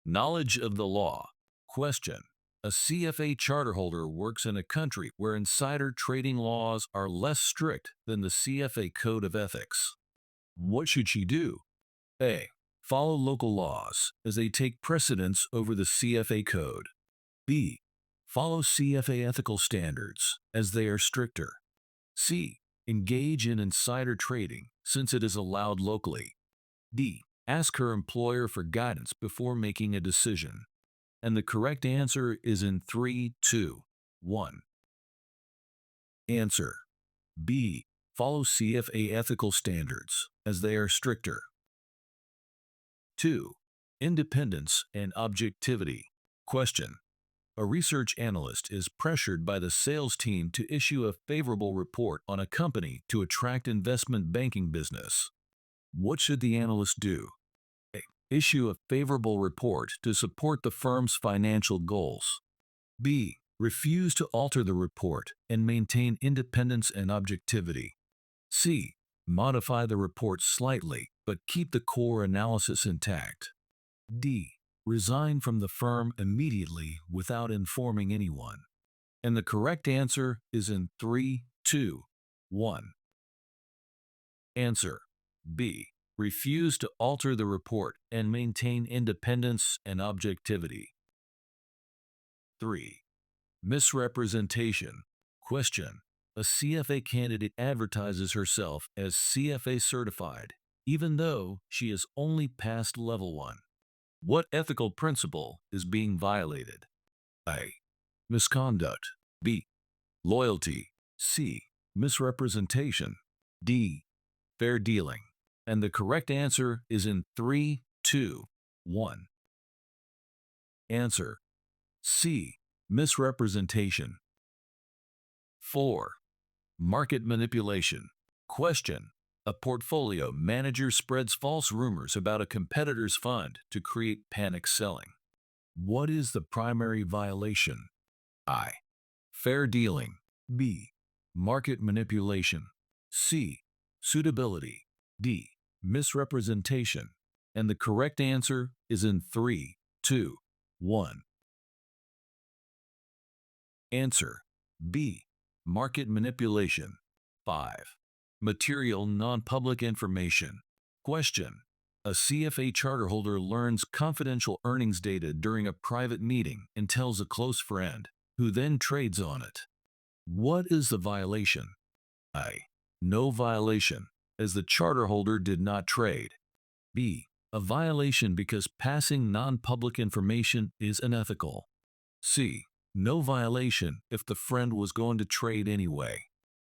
Knowledge of the law. Question. A CFA charterholder works in a country where insider trading laws are less strict than the CFA Code of Ethics. What should she do? A. Follow local laws, as they take precedence over the CFA Code. B. Follow CFA ethical standards, as they are stricter. C. Engage in insider trading, since it is allowed locally. D. Ask her employer for guidance before making a decision. And the correct answer is in 3, 2, 1. Answer. B. Follow CFA ethical standards, as they are stricter. 2. Independence and objectivity. Question. A research analyst is pressured by the sales team to issue a favorable report on a company to attract investment banking business. What should the analyst do? A. Issue a favorable report to support the firm's financial goals. B. Refuse to alter the report and maintain independence and objectivity. C. Modify the report slightly but keep the core analysis intact. D. Resign from the firm immediately without informing anyone. And the correct answer is in 3, 2, 1. Answer. B. Refuse to alter the report and maintain independence and objectivity. 3. Misrepresentation. Question. A CFA candidate advertises herself as CFA certified, even though she has only passed level 1. What ethical principle is being violated? A. Misconduct. B. Loyalty. C. Misrepresentation. D. Fair dealing. And the correct answer is in 3, 2, 1. Answer. C. Misrepresentation. 4. Market manipulation. Question. A portfolio manager spreads false rumors about a competitor's fund to create panic selling. What is the primary violation? I. Fair dealing. B. Market manipulation. C. Suitability. D. Misrepresentation. And the correct answer is in 3, 2, 1. Answer. B. Market manipulation. 5. Material non-public information. Question. A CFA charterholder learns confidential earnings data during a private meeting and tells a close friend, who then trades on it. What is the violation? A. No violation, as the charterholder did not trade. B. A violation because passing non-public information is unethical. C. No violation if the friend was going to trade anyway.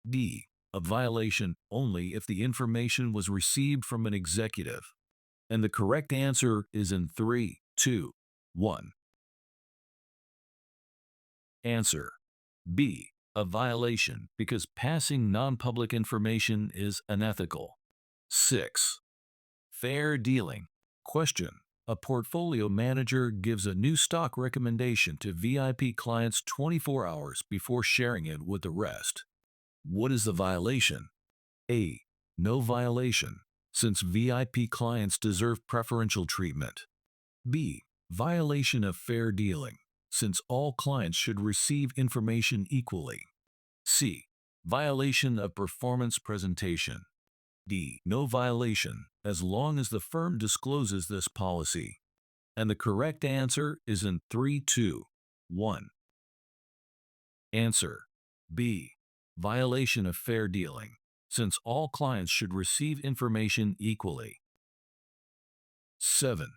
D. A violation only if the information was received from an executive. And the correct answer is in 3, 2, 1. Answer. B. A violation because passing non-public information is unethical. 6. Fair dealing. Question. A portfolio manager gives a new stock recommendation to VIP clients 24 hours before sharing it with the rest. What is the violation? A. No violation, since VIP clients deserve preferential treatment. B. Violation of fair dealing, since all clients should receive information equally. C. Violation of performance presentation. D. No violation, as long as the firm discloses this policy. And the correct answer is in 3, 2, 1. Answer. B. Violation of fair dealing, since all clients should receive information equally. 7.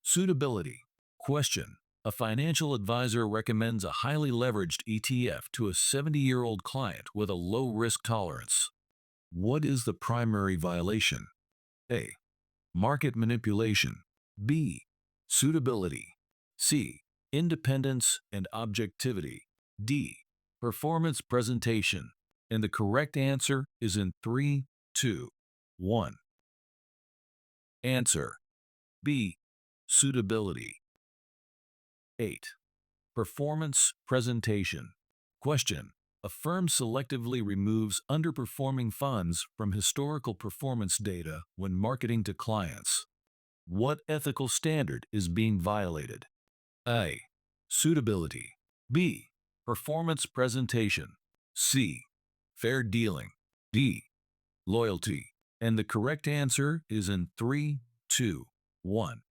Suitability. Question. A financial advisor recommends a highly leveraged ETF to a 70-year-old client with a low risk tolerance. What is the primary violation? A. Market manipulation. B. Suitability. C. Independence and objectivity. D. Performance presentation. And the correct answer is in 3, 2, 1. Answer. B. Suitability. 8. Performance presentation. Question. A firm selectively removes underperforming funds from historical performance data when marketing to clients. What ethical standard is being violated? A. Suitability. B. Performance presentation. C. Fair dealing. D. Loyalty. And the correct answer is in 3, 2, 1.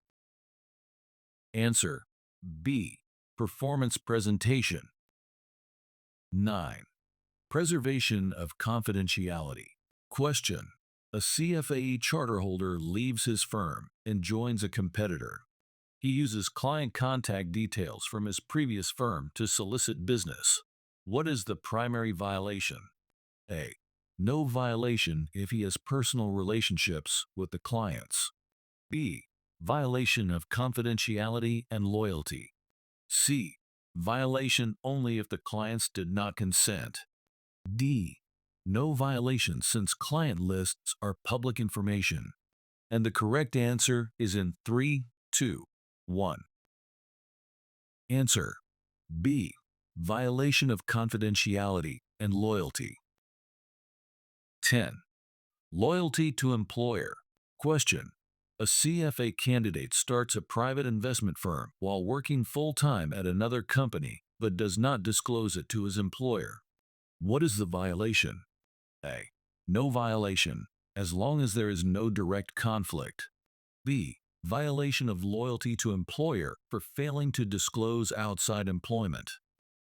Answer B. Performance presentation. 9. Preservation of confidentiality. Question. A CFA charter holder leaves his firm and joins a competitor. He uses client contact details from his previous firm to solicit business. What is the primary violation? A. No violation if he has personal relationships with the clients. B. Violation of confidentiality and loyalty. C. Violation only if the clients did not consent. D. No violation since client lists are public information. And the correct answer is in 3, 2, 1. Answer B. Violation of confidentiality and loyalty. 10. Loyalty to employer. Question. A CFA candidate starts a private investment firm while working full-time at another company but does not disclose it to his employer. What is the violation? A. No violation, as long as there is no direct conflict. B. Violation of loyalty to employer for failing to disclose outside employment.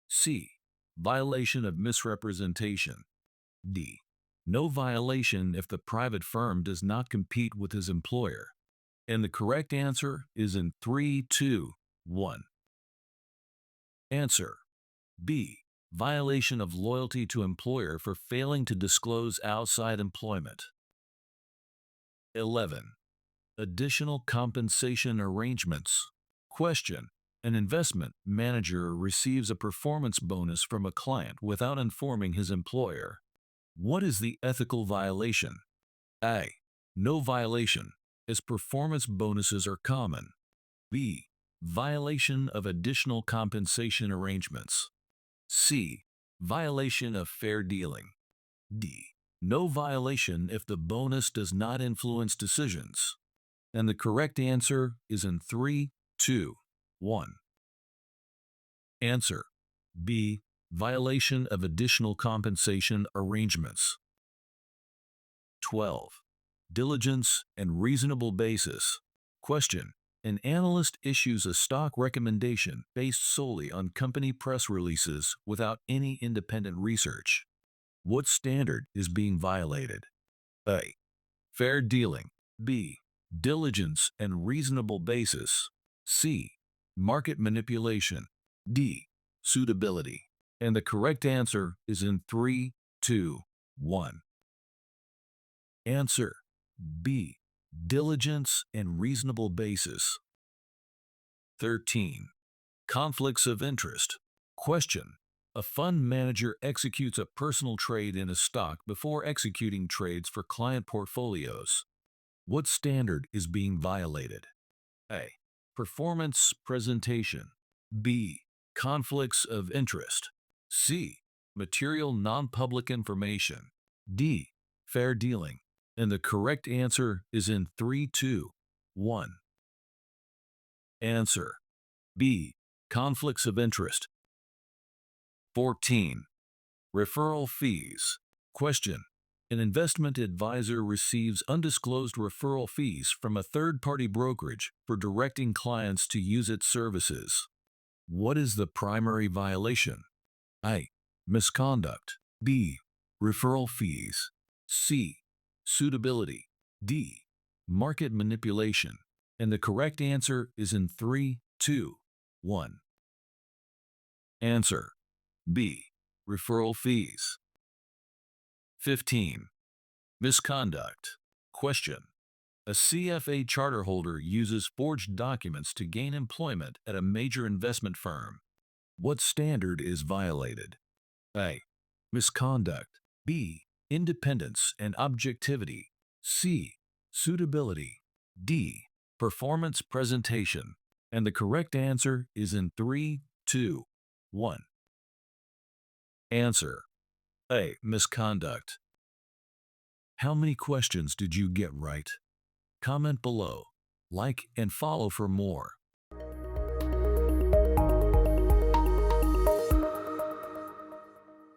C. Violation of misrepresentation. D. No violation if the private firm does not compete with his employer. And the correct answer is in 3, 2, 1. Answer B. Violation of loyalty to employer for failing to disclose outside employment. 11. Additional compensation arrangements. Question. An investment manager receives a performance bonus from a client without informing his employer. What is the ethical violation? A. No violation, as performance bonuses are common. B. Violation of additional compensation arrangements. C. Violation of fair dealing. D. No violation if the bonus does not influence decisions. And the correct answer is in 3, 2, 1. Answer B. Violation of additional compensation arrangements. 12. Diligence and reasonable basis. Question. An analyst issues a stock recommendation based solely on company press releases without any independent research. What standard is being violated? A. Fair dealing. B. Diligence and reasonable basis. C. Market manipulation. D. Suitability. And the correct answer is in 3, 2, 1. Answer B. Diligence and reasonable basis. 13. Conflicts of interest. Question. A fund manager executes a personal trade in a stock before executing trades for client portfolios. What standard is being violated? A. Performance presentation. B. Conflicts of interest. C. Material non-public information. D. Fair dealing. And the correct answer is in 3, 2, 1. Answer B. Conflicts of interest. 14. Referral fees. Question. An investment advisor receives undisclosed referral fees from a third-party brokerage for directing clients to use its services. What is the primary violation? A. Misconduct. B. Referral fees. C. Suitability. D. Market manipulation. And the correct answer is in 3, 2, 1. Answer B. Referral fees. 15. Misconduct. Question. A CFA charter holder uses forged documents to gain employment at a major investment firm. What standard is violated? A. Misconduct. B. Independence and objectivity. C. Suitability. D. Performance presentation. And the correct answer is in 3, 2, 1. Answer A. Misconduct. How many questions did you get right? Comment below. Like and follow for more.